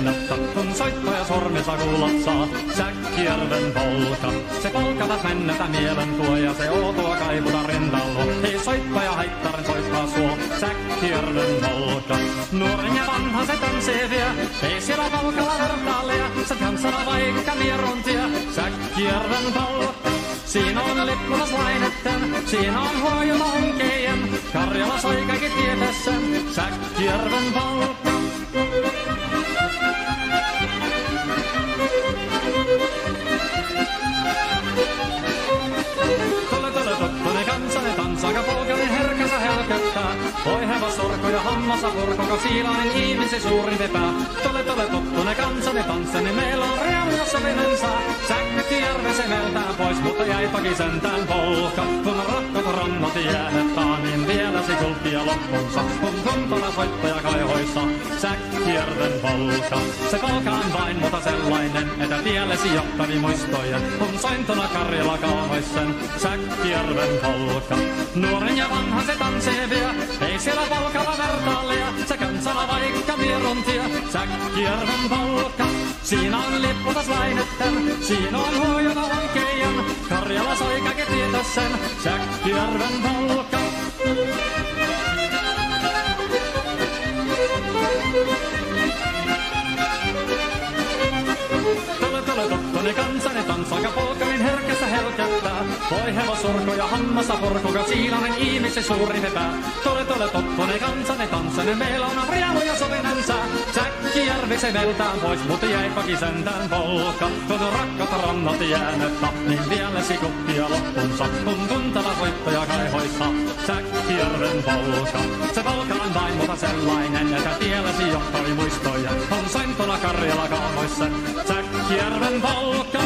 lennättää, kun soittaja sormensa kuulot saa. Säkkijärven polka, se polka taas mennetä mielen tuo ja se outoa kaivuta rintalla. Ei soittaja haittaren soittaa suo, Säkkijärven polka. Nuoren ja vanhan se tanssii vie, ei siellä polkalla vertaalia, se tanssana vaikka mierontia. Säkkijärven polka, siinä on lippunaslainettä, siinä on huojuma onkejen, Karjala soi kaikki tietässä, Säkkijärven polka. Tottonen kansanen tansaka polkainen herkänsä helköttää. Voi hevas sorko ja hammasa porkoko siilainen ihmisi suurin vepää. Tottonen kansanen tanssani meillä on realia sovinensa. Säkkijärve se meltää pois, mutta jäi toki sentään polka. Kun rakkaat rannat jäänettää, niin vielä se kulkkia loppunsa. Kun kuntona soittaja kaihoissa, Säkkijärven polka. Se polka on vain mutta sellainen, että tiellesi johtani muistoja. Kun sointona Karjala kaavoisen, Säkkijärven polka. Nuoren ja vanhan se tanssii vie, ei siellä polkalla vertaalia. Se kansana vaikka mieruntia, Säkkijärven polka. Siinä on lipputas lainetten, siinä on huojona oikein. Karjala soi kaikki tietä sen, Säkkijärven polka. Tottonen kansanen tansaka polkainen herkässä helkättää. Voi hevas sorko ja hammasa porkoka siilainen ihmisi suuri vepää. Tottonen kansanen tanssanen meillä on riemuja sovinensa. Säkkijärvi se meltään pois, mutta jäipäkin sentään polka. Kun rakkaat rannat jäänettä, niin vielä sikukkia loppunsa. Kun tuntava soittaja kaihoissa, Säkkijärven polka. Se polka on vain mutta sellainen, että tiellesi johtari muistoja. On sointona Karjala kaamoissa, Säkkijärven polka.